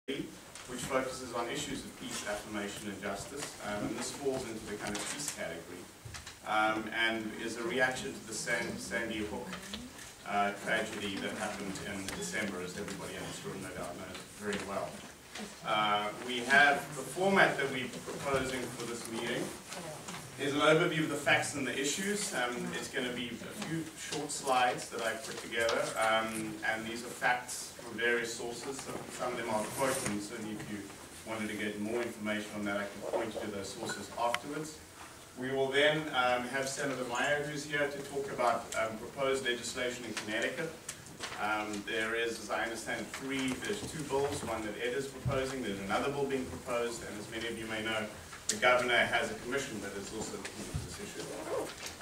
which focuses on issues of peace, affirmation, and justice. And this falls into the kind of peace category and is a reaction to the Sandy Hook tragedy that happened in December, as everybody in this room no doubt knows very well. We have the format that we're proposing for this meeting is an overview of the facts and the issues. It's going to be a few short slides that I've put together, and these are facts from various sources. Some of them are quotes, and certainly if you wanted to get more information on that, I can point you to those sources afterwards. We will then have Senator Meyer, who's here to talk about proposed legislation in Connecticut. There is, as I understand, there's two bills, one that Ed is proposing, there's another bill being proposed, and as many of you may know, the governor has a commission that is also looking at this issue.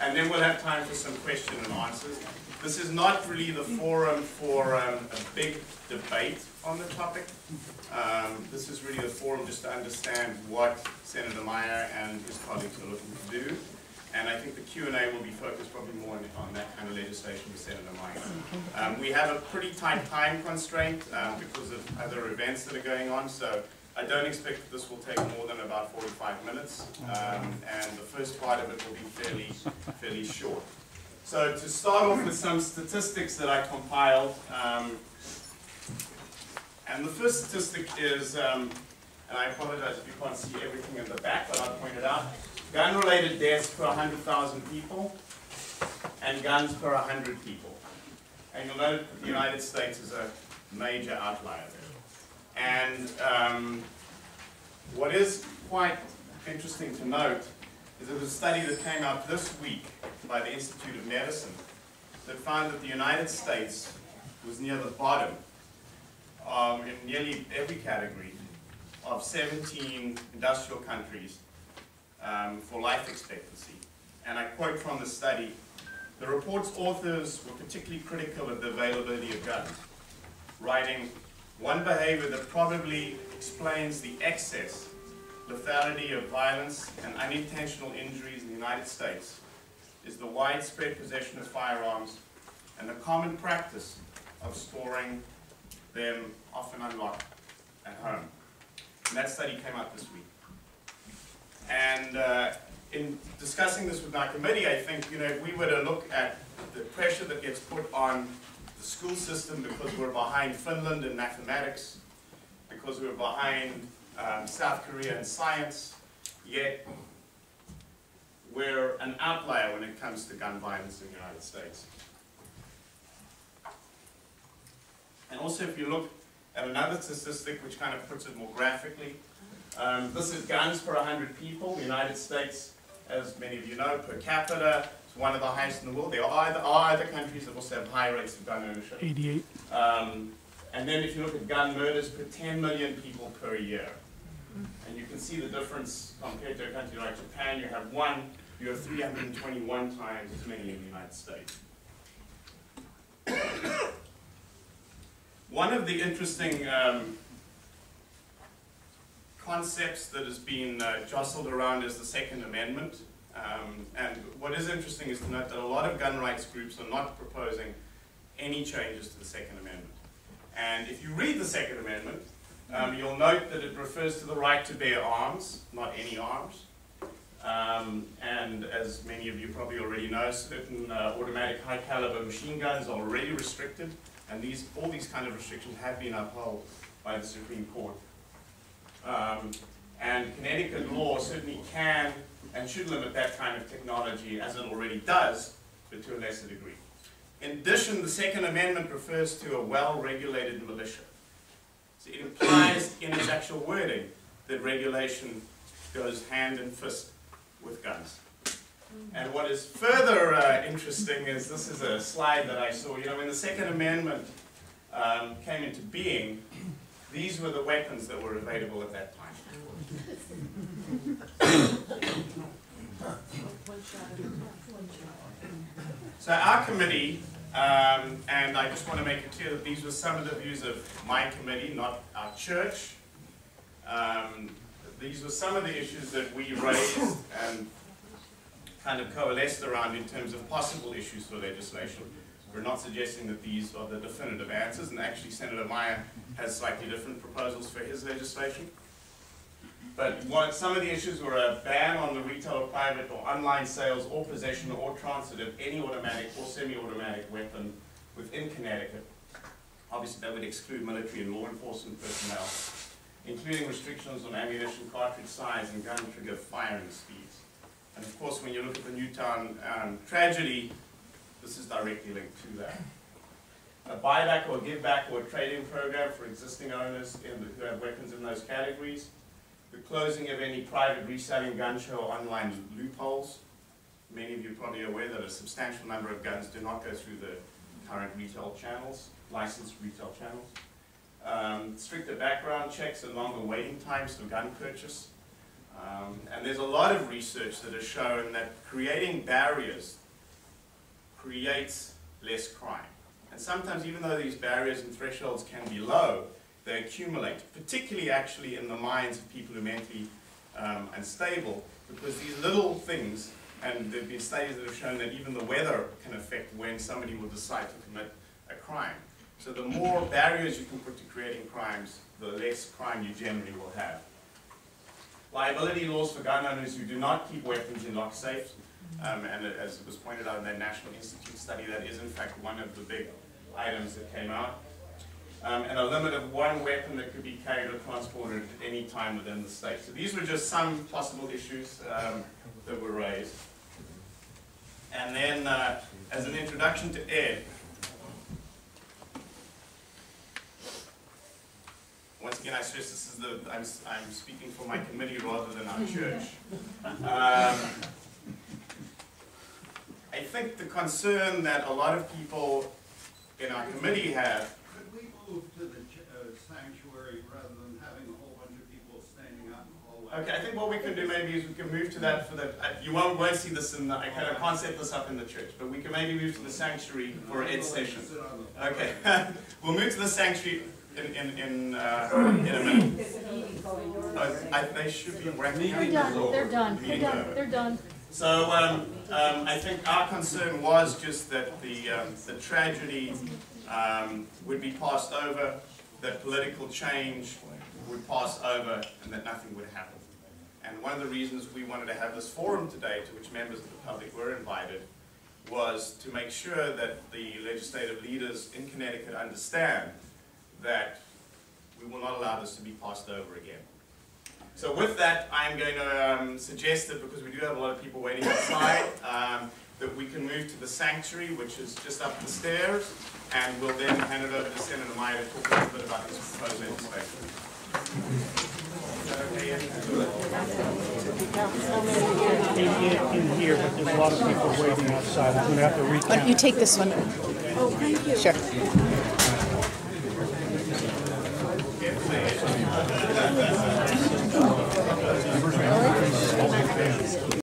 And then we'll have time for some questions and answers. This is not really the forum for a big debate on the topic. This is really the forum just to understand what Senator Meyer and his colleagues are looking to do. And I think the Q&A will be focused probably more on that kind of legislation with Senator Meyer. We have a pretty tight time constraint because of other events that are going on, so I don't expect that this will take more than about 45 minutes, and the first part of it will be fairly short. So to start off with some statistics that I compiled, and the first statistic is, and I apologize if you can't see everything in the back, but I'll point it out, gun-related deaths per 100,000 people, and guns per 100 people. And you'll note that the United States is a major outlier there. And what is quite interesting to note is that a study that came out this week by the Institute of Medicine that found that the United States was near the bottom in nearly every category of 17 industrial countries for life expectancy. And I quote from the study, "The report's authors were particularly critical of the availability of guns, writing, 'One behavior that probably explains the excess lethality of violence and unintentional injuries in the United States is the widespread possession of firearms and the common practice of storing them often unlocked at home.'" And that study came out this week. And in discussing this with my committee, I think, if we were to look at the pressure that gets put on the school system because we're behind Finland in mathematics, because we're behind South Korea in science, yet we're an outlier when it comes to gun violence in the United States. And also if you look at another statistic which kind of puts it more graphically, this is guns per 100 people. The United States, as many of you know, per capita, is one of the highest in the world. There are other countries that also have high rates of gun ownership. 88. And then if you look at gun murders per 10 million people per year, and you can see the difference compared to a country like Japan. You have 321 times as many in the United States. One of the interesting concepts that has been jostled around is the Second Amendment. And what is interesting is to note that a lot of gun rights groups are not proposing any changes to the Second Amendment. And if you read the Second Amendment, you'll note that it refers to the right to bear arms, not any arms. And as many of you probably already know, certain automatic high caliber machine guns are already restricted, and all these kind of restrictions have been upheld by the Supreme Court. And Connecticut law certainly can and should limit that kind of technology, as it already does, but to a lesser degree. In addition, the Second Amendment refers to a well-regulated militia. So it implies in its actual wording that regulation goes hand in fist with guns. And what is further interesting is, this is a slide that I saw, when the Second Amendment came into being, these were the weapons that were available at that time. So our committee, and I just want to make it clear that these were some of the views of my committee, not our church. These were some of the issues that we raised and kind of coalesced around in terms of possible issues for legislation. We're not suggesting that these are the definitive answers, and actually Senator Meyer has slightly different proposals for his legislation. But some of the issues were a ban on the retail or private or online sales or possession or transit of any automatic or semi-automatic weapon within Connecticut. Obviously that would exclude military and law enforcement personnel, including restrictions on ammunition, cartridge size, and gun trigger firing speeds. And of course, when you look at the Newtown tragedy, this is directly linked to that. A buyback or give back or trade-in program for existing owners who have weapons in those categories. The closing of any private reselling gun show or online loopholes. Many of you are probably aware that a substantial number of guns do not go through the current retail channels, licensed retail channels. Stricter background checks and longer waiting times for gun purchase. And there's a lot of research that has shown that creating barriers creates less crime. And sometimes, even though these barriers and thresholds can be low, they accumulate, particularly actually in the minds of people who are mentally unstable, because these little things, and there have been studies that have shown that even the weather can affect when somebody will decide to commit a crime. So the more barriers you can put to creating crimes, the less crime you generally will have. Liability laws for gun owners who do not keep weapons in locked safes, and as it was pointed out in that National Institute study, that is in fact one of the big items that came out. And a limit of one weapon that could be carried or transported at any time within the state. So these were just some possible issues that were raised. And then, as an introduction to Ed, once again, I stress this is I'm speaking for my committee rather than our church. I think the concern that a lot of people in our committee have. Could we move to the sanctuary rather than having a whole bunch of people standing out in the hallway? Okay, I think what we can do maybe is we can move to that for the. You won't see this in the. I can't set this up in the church, but we can maybe move to the sanctuary for Ed's session. Okay, we'll move to the sanctuary in a minute. They should be wrapping up. They're done. They're done. So I think our concern was just that the tragedy would be passed over, that political change would pass over, and that nothing would happen. And one of the reasons we wanted to have this forum today, to which members of the public were invited, was to make sure that the legislative leaders in Connecticut understand that we will not allow this to be passed over again. So with that, I'm going to suggest that, because we do have a lot of people waiting outside, that we can move to the sanctuary, which is just up the stairs, and we'll then hand it over to Senator Meyer to talk a little bit about his proposed legislation. In here, but there's a lot of people waiting outside. I'm going to have to reach out. Why don't you take this one? Oh, thank you. Sure.